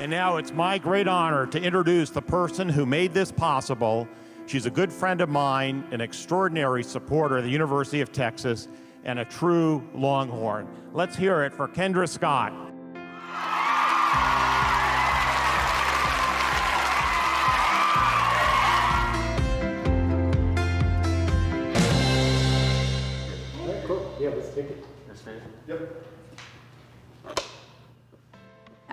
And now it's my great honor to introduce the person who made this possible. She's a good friend of mine, an extraordinary supporter of the University of Texas, and a true Longhorn. Let's hear it for Kendra Scott. Cool. Yeah, let's take it. Yep.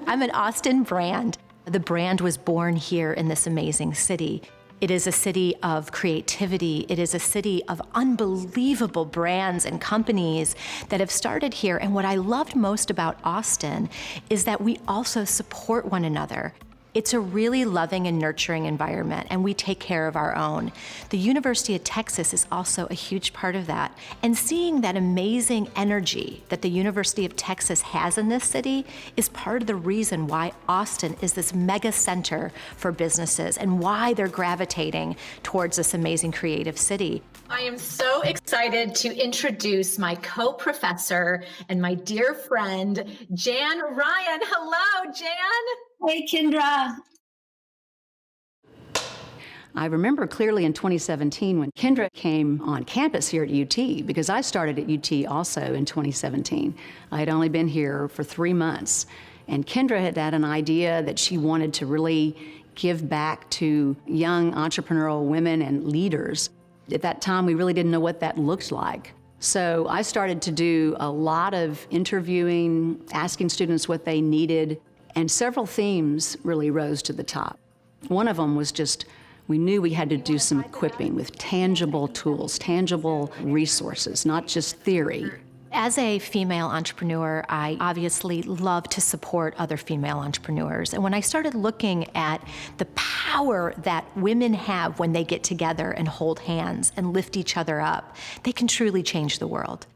I'm an Austin brand. The brand was born here in this amazing city. It is a city of creativity. It is a city of unbelievable brands and companies that have started here. And what I loved most about Austin is that we also support one another. It's a really loving and nurturing environment, and we take care of our own. The University of Texas is also a huge part of that. And seeing that amazing energy that the University of Texas has in this city is part of the reason why Austin is this mega center for businesses and why they're gravitating towards this amazing creative city. I am so excited to introduce my co-professor and my dear friend, Jan Ryan. Hello, Jan. Hey, Kendra. I remember clearly in 2017 when Kendra came on campus here at UT, because I started at UT also in 2017. I had only been here for 3 months, and Kendra had an idea that she wanted to really give back to young entrepreneurial women and leaders. At that time, we really didn't know what that looked like. So I started to do a lot of interviewing, asking students what they needed, and several themes really rose to the top. One of them was just, we knew we had to do some equipping with tangible tools, tangible resources, not just theory. As a female entrepreneur, I obviously love to support other female entrepreneurs. And when I started looking at the power that women have when they get together and hold hands and lift each other up, they can truly change the world.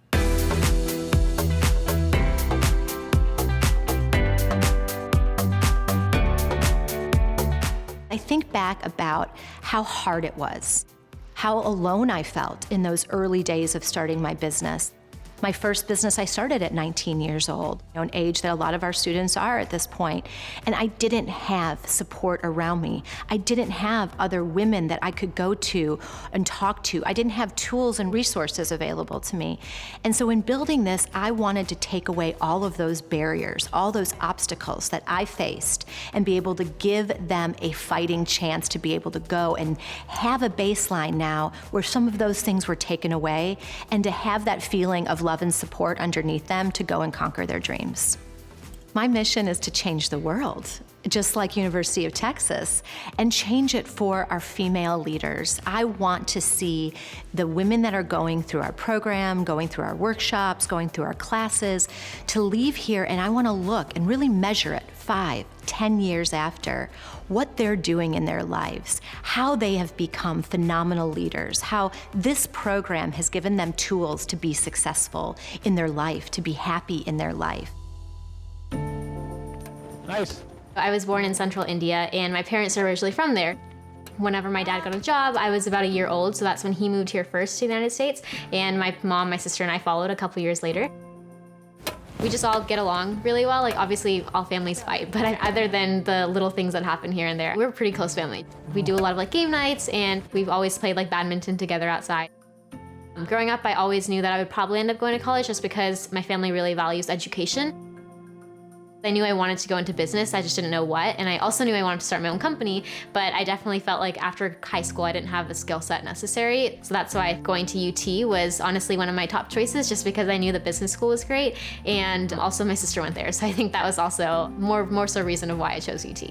I think back about how hard it was, how alone I felt in those early days of starting my business. My first business I started at 19 years old, an age that a lot of our students are at this point, and I didn't have support around me. I didn't have other women that I could go to and talk to. I didn't have tools and resources available to me. And so in building this, I wanted to take away all of those barriers, all those obstacles that I faced, and be able to give them a fighting chance to be able to go and have a baseline now where some of those things were taken away, and to have that feeling of love and support underneath them to go and conquer their dreams. My mission is to change the world, just like University of Texas, and change it for our female leaders. I want to see the women that are going through our program, going through our workshops, going through our classes, to leave here, and I want to look and really measure it 5, 10 years after, what they're doing in their lives, how they have become phenomenal leaders, how this program has given them tools to be successful in their life, to be happy in their life. Nice. I was born in central India, and my parents are originally from there. Whenever my dad got a job, I was about a year old, so that's when he moved here first to the United States, and my mom, my sister, and I followed a couple years later. We just all get along really well. Like, obviously, all families fight, but other than the little things that happen here and there, we're a pretty close family. We do a lot of like game nights, and we've always played like badminton together outside. Growing up, I always knew that I would probably end up going to college just because my family really values education. I knew I wanted to go into business, I just didn't know what, and I also knew I wanted to start my own company, but I definitely felt like after high school I didn't have the skill set necessary, so that's why going to UT was honestly one of my top choices, just because I knew the business school was great, and also my sister went there, so I think that was also more so reason of why I chose UT.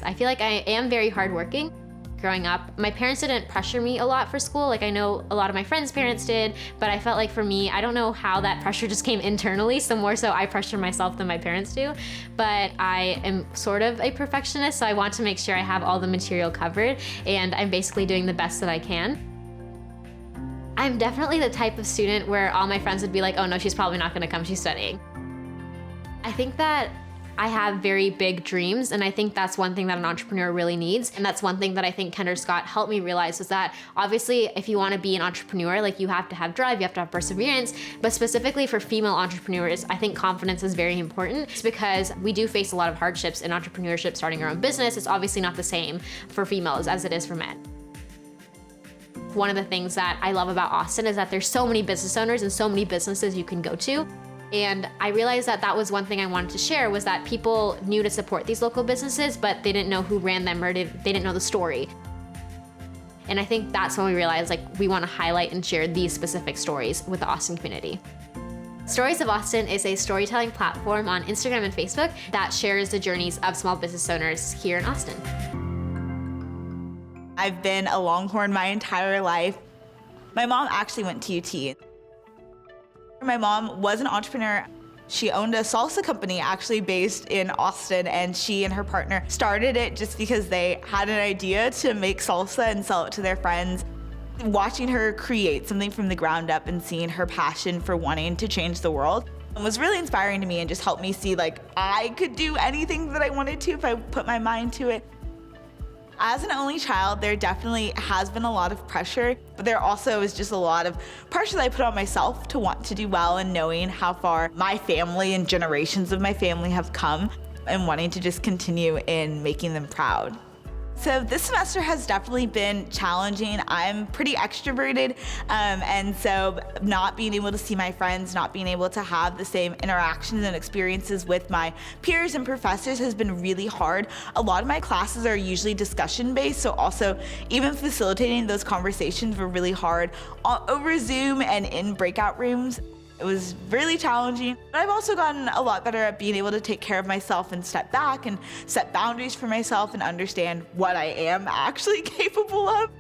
I feel like I am very hardworking. Growing up, my parents didn't pressure me a lot for school. Like, I know a lot of my friends' parents did, but I felt like for me, I don't know how that pressure just came internally, so more so I pressure myself than my parents do. But I am sort of a perfectionist, so I want to make sure I have all the material covered, and I'm basically doing the best that I can. I'm definitely the type of student where all my friends would be like, oh no, she's probably not gonna come, she's studying. I think that I have very big dreams, and I think that's one thing that an entrepreneur really needs. And that's one thing that I think Kendra Scott helped me realize, was that obviously if you want to be an entrepreneur, like, you have to have drive, you have to have perseverance, but specifically for female entrepreneurs, I think confidence is very important. It's because we do face a lot of hardships in entrepreneurship, starting our own business. It's obviously not the same for females as it is for men. One of the things that I love about Austin is that there's so many business owners and so many businesses you can go to. And I realized that that was one thing I wanted to share, was that people knew to support these local businesses, but they didn't know who ran them, or they didn't know the story. And I think that's when we realized, like, we want to highlight and share these specific stories with the Austin community. Stories of Austin is a storytelling platform on Instagram and Facebook that shares the journeys of small business owners here in Austin. I've been a Longhorn my entire life. My mom actually went to UT. My mom was an entrepreneur. She owned a salsa company actually based in Austin, and she and her partner started it just because they had an idea to make salsa and sell it to their friends. Watching her create something from the ground up and seeing her passion for wanting to change the world was really inspiring to me, and just helped me see, like, I could do anything that I wanted to if I put my mind to it. As an only child, there definitely has been a lot of pressure, but there also is just a lot of pressure that I put on myself to want to do well, and knowing how far my family and generations of my family have come, and wanting to just continue in making them proud. So this semester has definitely been challenging. I'm pretty extroverted, and so not being able to see my friends, not being able to have the same interactions and experiences with my peers and professors has been really hard. A lot of my classes are usually discussion-based, so also even facilitating those conversations were really hard over Zoom and in breakout rooms. It was really challenging, but I've also gotten a lot better at being able to take care of myself and step back and set boundaries for myself and understand what I am actually capable of.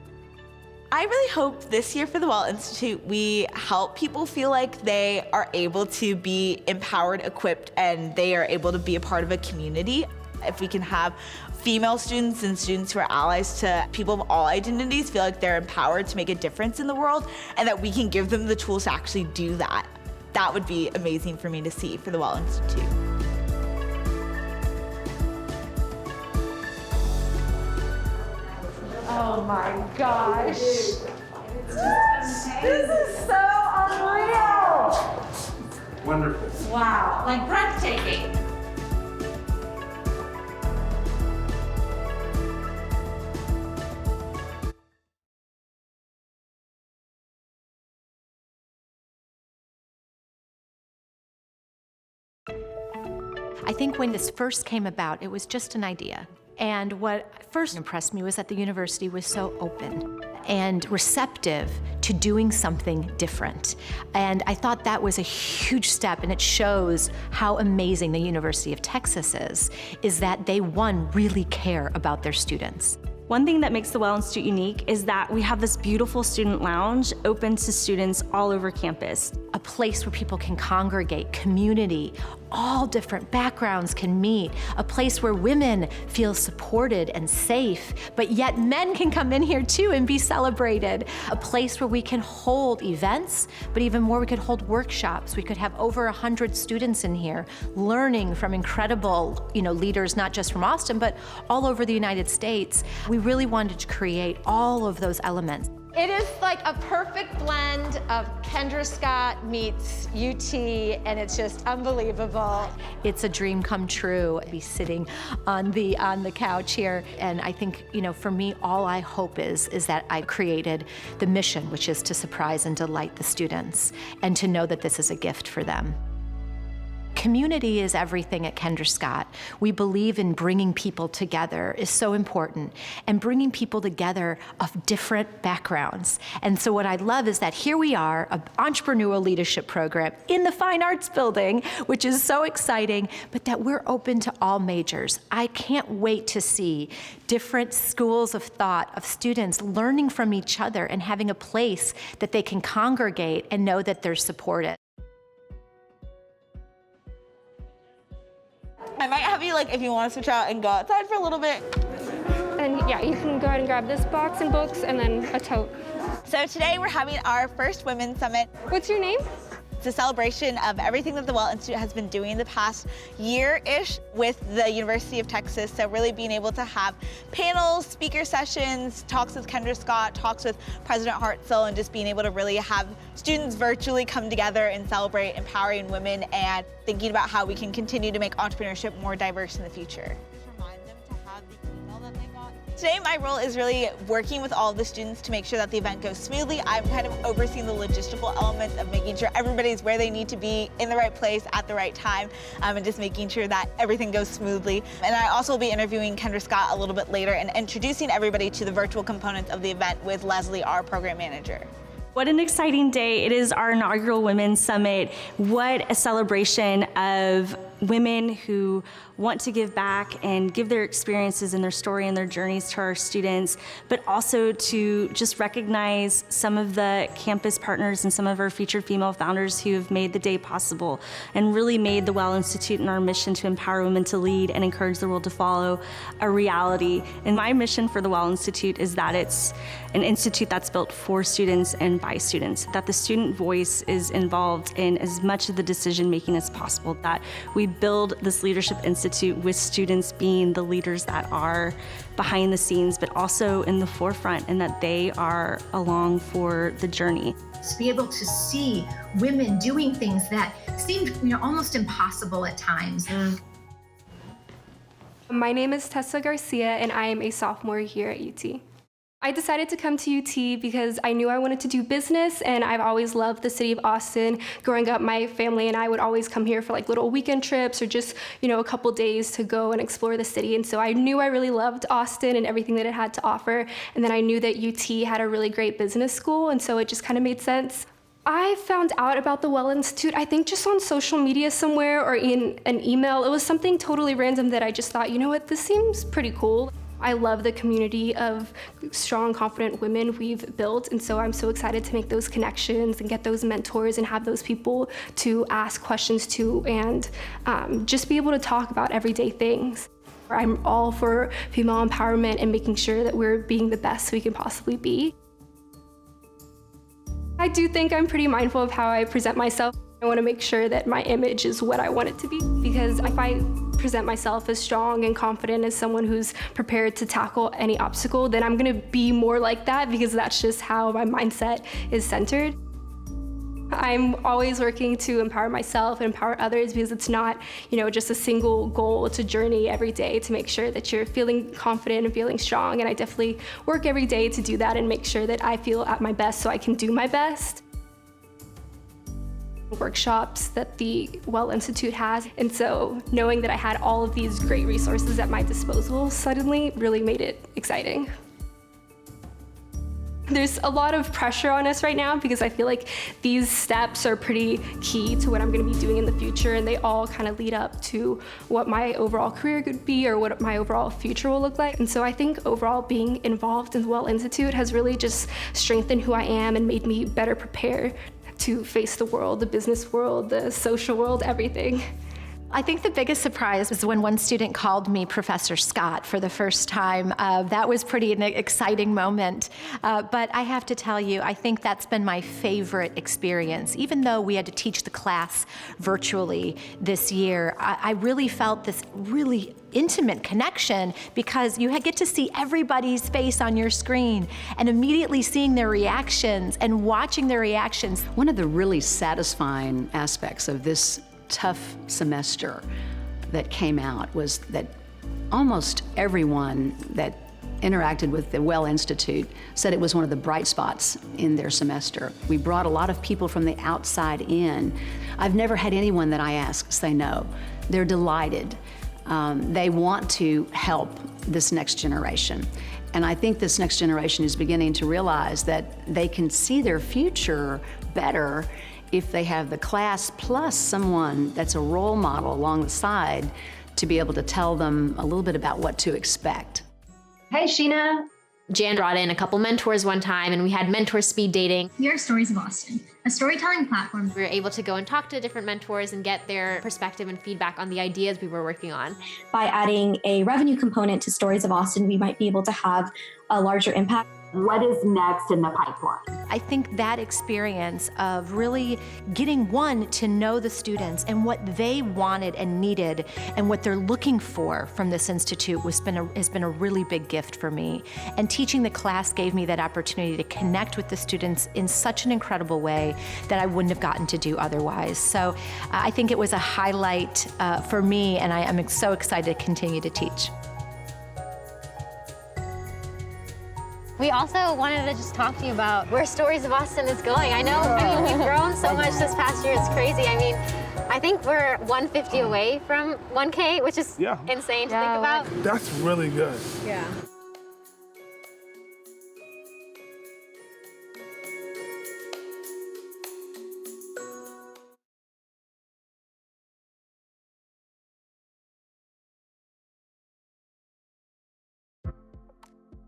I really hope this year for the Well Institute, we help people feel like they are able to be empowered, equipped, and they are able to be a part of a community. If we can have female students and students who are allies to people of all identities feel like they're empowered to make a difference in the world, and that we can give them the tools to actually do that. That would be amazing for me to see for the Well Institute. Oh my gosh. This is so unreal. Wonderful. Wow, like breathtaking. I think when this first came about, it was just an idea. And what first impressed me was that the university was so open and receptive to doing something different. And I thought that was a huge step, and it shows how amazing the University of Texas is that they, one, really care about their students. One thing that makes the Well Institute unique is that we have this beautiful student lounge open to students all over campus. A place where people can congregate, community, all different backgrounds can meet, a place where women feel supported and safe, but yet men can come in here too and be celebrated. A place where we can hold events, but even more, we could hold workshops. We could have over 100 students in here learning from incredible, leaders, not just from Austin, but all over the United States. We really wanted to create all of those elements. It is like a perfect blend of Kendra Scott meets UT, and it's just unbelievable. It's a dream come true to be sitting on the couch here. And I think, for me, all I hope is that I created the mission, which is to surprise and delight the students, and to know that this is a gift for them. Community is everything at Kendra Scott. We believe in bringing people together is so important, and bringing people together of different backgrounds. And so what I love is that here we are, an entrepreneurial leadership program in the Fine Arts Building, which is so exciting, but that we're open to all majors. I can't wait to see different schools of thought of students learning from each other and having a place that they can congregate and know that they're supported. I might have you, if you want to switch out and go outside for a little bit. And yeah, you can go ahead and grab this box and books and then a tote. So today we're having our first Women's Summit. What's your name? It's a celebration of everything that the Well Institute has been doing the past year-ish with the University of Texas. So really being able to have panels, speaker sessions, talks with Kendra Scott, talks with President Hartzell, and just being able to really have students virtually come together and celebrate empowering women and thinking about how we can continue to make entrepreneurship more diverse in the future. Today, my role is really working with all of the students to make sure that the event goes smoothly. I'm kind of overseeing the logistical elements of making sure everybody's where they need to be in the right place at the right time, and just making sure that everything goes smoothly. And I also will be interviewing Kendra Scott a little bit later and introducing everybody to the virtual components of the event with Leslie, our program manager. What an exciting day. It is our inaugural Women's Summit. What a celebration of women who want to give back and give their experiences and their story and their journeys to our students, but also to just recognize some of the campus partners and some of our featured female founders who have made the day possible and really made the Well Institute and our mission to empower women to lead and encourage the world to follow a reality. And my mission for the Well Institute is that it's an institute that's built for students and by students, that the student voice is involved in as much of the decision making as possible, that we build this leadership institute with students being the leaders that are behind the scenes, but also in the forefront, and that they are along for the journey. To be able to see women doing things that seemed, almost impossible at times. My name is Tessa Garcia, and I am a sophomore here at UT. I decided to come to UT because I knew I wanted to do business, and I've always loved the city of Austin. Growing up, my family and I would always come here for like little weekend trips or just, a couple days to go and explore the city. And so I knew I really loved Austin and everything that it had to offer. And then I knew that UT had a really great business school, and so it just kind of made sense. I found out about the Well Institute, I think just on social media somewhere or in an email. It was something totally random that I just thought, this seems pretty cool. I love the community of strong, confident women we've built, and so I'm so excited to make those connections and get those mentors and have those people to ask questions to and just be able to talk about everyday things. I'm all for female empowerment and making sure that we're being the best we can possibly be. I do think I'm pretty mindful of how I present myself. I want to make sure that my image is what I want it to be, because if I present myself as strong and confident as someone who's prepared to tackle any obstacle, then I'm going to be more like that, because that's just how my mindset is centered. I'm always working to empower myself and empower others, because it's not, just a single goal. It's a journey every day to make sure that you're feeling confident and feeling strong. And I definitely work every day to do that and make sure that I feel at my best so I can do my best. Workshops that the Well Institute has, and so knowing that I had all of these great resources at my disposal suddenly really made it exciting. There's a lot of pressure on us right now because I feel like these steps are pretty key to what I'm going to be doing in the future, and they all kind of lead up to what my overall career could be or what my overall future will look like. And so I think overall being involved in the Well Institute has really just strengthened who I am and made me better prepared to face the world, the business world, the social world, everything. I think the biggest surprise was when one student called me Professor Scott for the first time. That was pretty an exciting moment. But I have to tell you, I think that's been my favorite experience. Even though we had to teach the class virtually this year, I really felt this really intimate connection, because you get to see everybody's face on your screen and immediately seeing their reactions and watching their reactions. One of the really satisfying aspects of this tough semester that came out was that almost everyone that interacted with the Well Institute said it was one of the bright spots in their semester. We brought a lot of people from the outside in. I've never had anyone that I ask say no. They're delighted. They want to help this next generation. And I think this next generation is beginning to realize that they can see their future better if they have the class plus someone that's a role model along the side to be able to tell them a little bit about what to expect. Hey, Sheena. Jan brought in a couple mentors one time, and we had mentor speed dating. We are Stories of Austin, a storytelling platform. We were able to go and talk to different mentors and get their perspective and feedback on the ideas we were working on. By adding a revenue component to Stories of Austin, we might be able to have a larger impact. what is next in the pipeline. I think that experience of really getting to know the students and what they wanted and needed and what they're looking for from this institute has been a really big gift for me. And teaching the class gave me that opportunity to connect with the students in such an incredible way that I wouldn't have gotten to do otherwise. So I think it was a highlight for me, and I am so excited to continue to teach. We also wanted to just talk to you about where Stories of Austin is going. I mean, we've grown so much this past year, it's crazy. I mean, I think we're 150 away from 1K, which is insane to think about. That's really good. Yeah.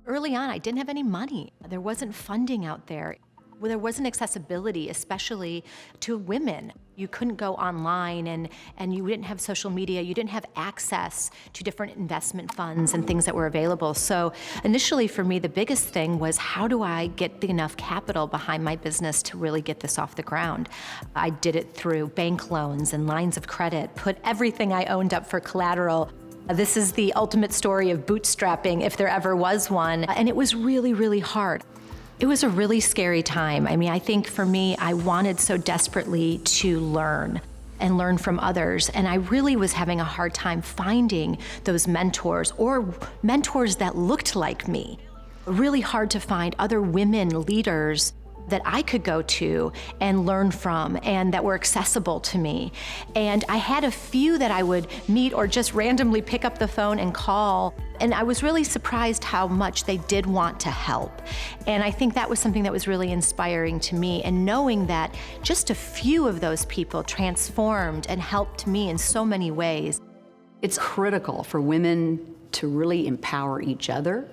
Early on, I didn't have any money. There wasn't funding out there. There wasn't accessibility, especially to women. You couldn't go online and you didn't have social media. You didn't have access to different investment funds and things that were available. So initially for me, the biggest thing was, how do I get enough capital behind my business to really get this off the ground? I did it through bank loans and lines of credit, put everything I owned up for collateral. This is the ultimate story of bootstrapping, if there ever was one. And it was really, really hard. It was a really scary time. I mean, I think for me, I wanted so desperately to learn and learn from others. And I really was having a hard time finding those mentors or mentors that looked like me. Really hard to find other women leaders that I could go to and learn from and that were accessible to me. And I had a few that I would meet or just randomly pick up the phone and call. And I was really surprised how much they did want to help. And I think that was something that was really inspiring to me. And knowing that just a few of those people transformed and helped me in so many ways. It's critical for women to really empower each other,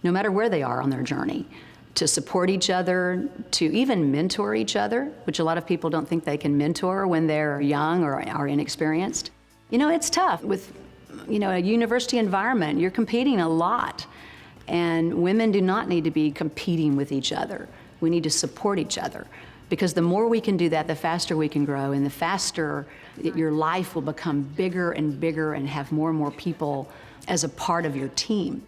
no matter where they are on their journey, to support each other, to even mentor each other, which a lot of people don't think they can mentor when they're young or are inexperienced. You know, it's tough with, a university environment. You're competing a lot, and women do not need to be competing with each other. We need to support each other, because the more we can do that, the faster we can grow, and the faster your life will become bigger and bigger and have more and more people as a part of your team.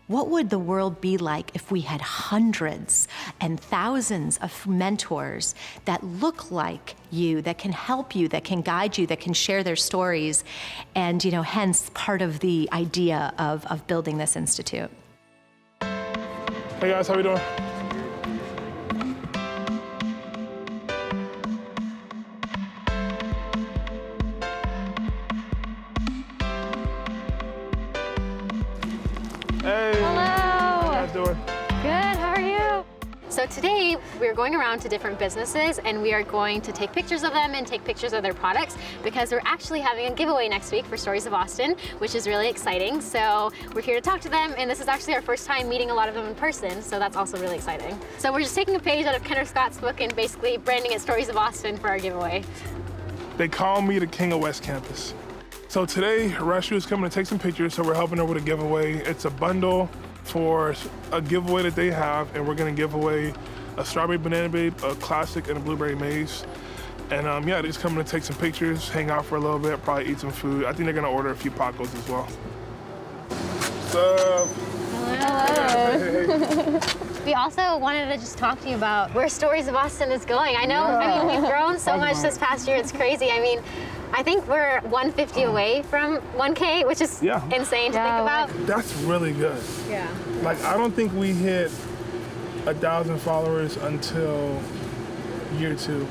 What would the world be like if we had hundreds and thousands of mentors that look like you, that can help you, that can guide you, that can share their stories, and hence part of the idea of building this institute. Hey guys, how we doing? Hey. Hello. How you guys doing? Good, how are you? So today we're going around to different businesses and we are going to take pictures of them and take pictures of their products, because we're actually having a giveaway next week for Stories of Austin, which is really exciting. So we're here to talk to them, and this is actually our first time meeting a lot of them in person, so that's also really exciting. So we're just taking a page out of Kendra Scott's book and basically branding it Stories of Austin for our giveaway. They call me the King of West Campus. So today, Rashu is coming to take some pictures, so we're helping her with a giveaway. It's a bundle for a giveaway that they have, and we're gonna give away a strawberry banana babe, a classic, and a blueberry maze. And they're just coming to take some pictures, hang out for a little bit, probably eat some food. I think they're gonna order a few tacos as well. What's up? Hello. We also wanted to just talk to you about where Stories of Austin is going. I mean, we've grown so much this past year, it's crazy. I mean, I think we're 150 away from 1K, which is insane to think about. That's really good. Yeah. Like, I don't think we hit 1,000 followers until year 2.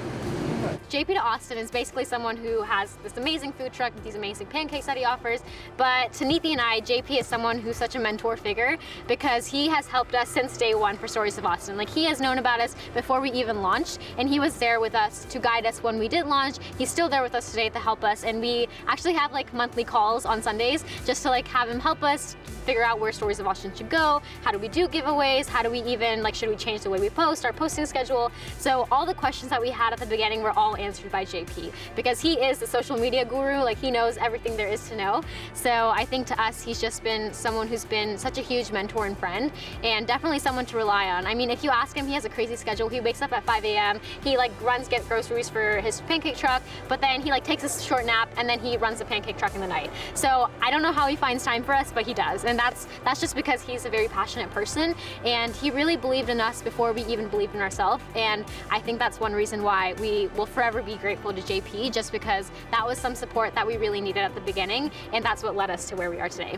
JP to Austin is basically someone who has this amazing food truck with these amazing pancakes that he offers. But to Neethi and I, JP is someone who's such a mentor figure, because he has helped us since day one for Stories of Austin. Like, he has known about us before we even launched, and he was there with us to guide us when we did launch. He's still there with us today to help us, and we actually have like monthly calls on Sundays just to like have him help us figure out where Stories of Austin should go. How do we do giveaways? How do we even, like, should we change the way we post, our posting schedule? So all the questions that we had at the beginning were all answered by JP, because he is the social media guru. Like, he knows everything there is to know. So I think to us, he's just been someone who's been such a huge mentor and friend, and definitely someone to rely on. I mean, if you ask him, he has a crazy schedule. He wakes up at 5 a.m. He like get groceries for his pancake truck, but then he like takes a short nap, and then he runs the pancake truck in the night. So I don't know how he finds time for us, but he does. And that's just because he's a very passionate person, and he really believed in us before we even believed in ourselves. And I think that's one reason why we will forever be grateful to JP, just because that was some support that we really needed at the beginning, and that's what led us to where we are today.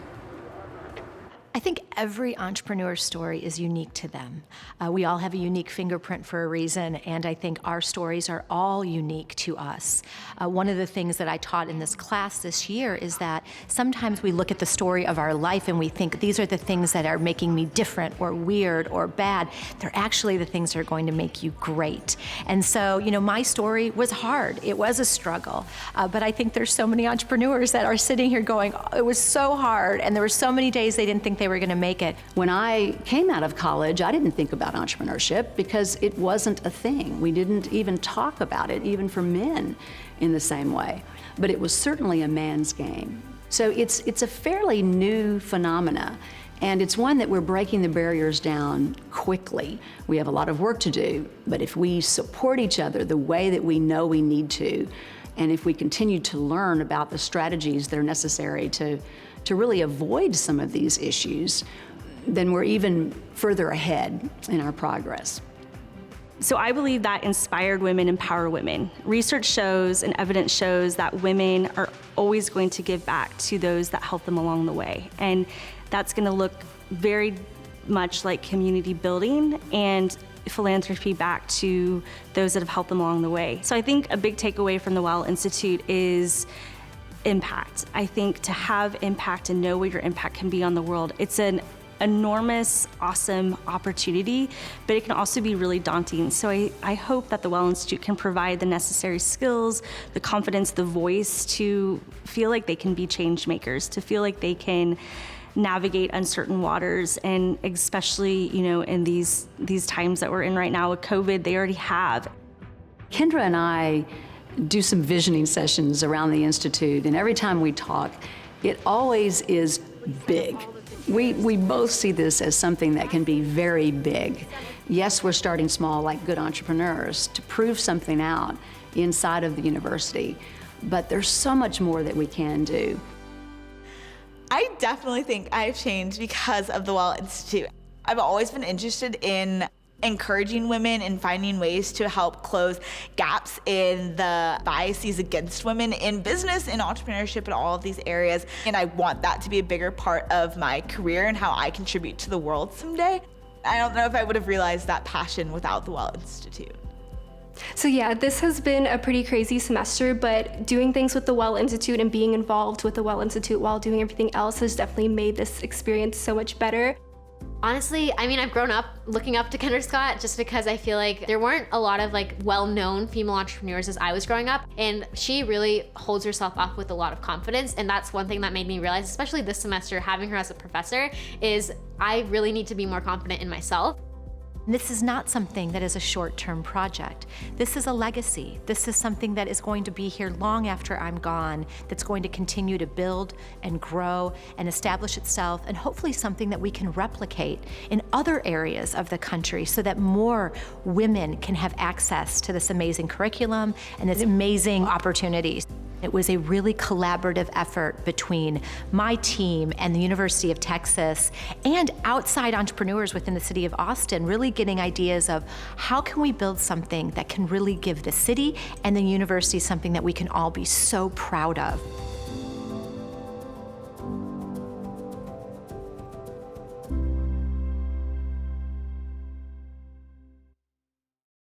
I think every entrepreneur story is unique to them. We all have a unique fingerprint for a reason, and I think our stories are all unique to us. One of the things that I taught in this class this year is that sometimes we look at the story of our life and we think these are the things that are making me different or weird or bad. They're actually the things that are going to make you great. And so, you know, my story was hard. It was a struggle. But I think there's so many entrepreneurs that are sitting here going, oh, it was so hard, and there were so many days they didn't think they were going to make it. When I came out of college, I didn't think about entrepreneurship because it wasn't a thing. We didn't even talk about it, even for men, in the same way. But it was certainly a man's game. So it's a fairly new phenomena, and it's one that we're breaking the barriers down quickly. We have a lot of work to do, but if we support each other the way that we know we need to, and if we continue to learn about the strategies that are necessary to really avoid some of these issues, then we're even further ahead in our progress. So I believe that inspired women empower women. Research shows and evidence shows that women are always going to give back to those that help them along the way. And that's going to look very much like community building and philanthropy back to those that have helped them along the way. So I think a big takeaway from the Well Institute is impact. I think to have impact and know what your impact can be on the world, it's an enormous, awesome opportunity, but it can also be really daunting. So I hope that the Well Institute can provide the necessary skills, the confidence, the voice to feel like they can be change makers, to feel like they can navigate uncertain waters, and especially, you know, in these times that we're in right now with COVID, they already have. Kendra and I do some visioning sessions around the Institute, and every time we talk, it always is big. We both see this as something that can be very big. Yes, we're starting small like good entrepreneurs to prove something out inside of the university, but there's so much more that we can do. I definitely think I've changed because of the Well Institute. I've always been interested in encouraging women and finding ways to help close gaps in the biases against women in business, in entrepreneurship, in all of these areas. And I want that to be a bigger part of my career and how I contribute to the world someday. I don't know if I would have realized that passion without the Well Institute. So yeah, this has been a pretty crazy semester, but doing things with the Well Institute and being involved with the Well Institute while doing everything else has definitely made this experience so much better. Honestly, I mean, I've grown up looking up to Kendra Scott just because I feel like there weren't a lot of like well-known female entrepreneurs as I was growing up, and she really holds herself up with a lot of confidence, and that's one thing that made me realize, especially this semester, having her as a professor, is I really need to be more confident in myself. This is not something that is a short-term project. This is a legacy. This is something that is going to be here long after I'm gone, that's going to continue to build and grow and establish itself, and hopefully something that we can replicate in other areas of the country so that more women can have access to this amazing curriculum and this amazing opportunities. It was a really collaborative effort between my team and the University of Texas and outside entrepreneurs within the city of Austin, really getting ideas of how can we build something that can really give the city and the university something that we can all be so proud of.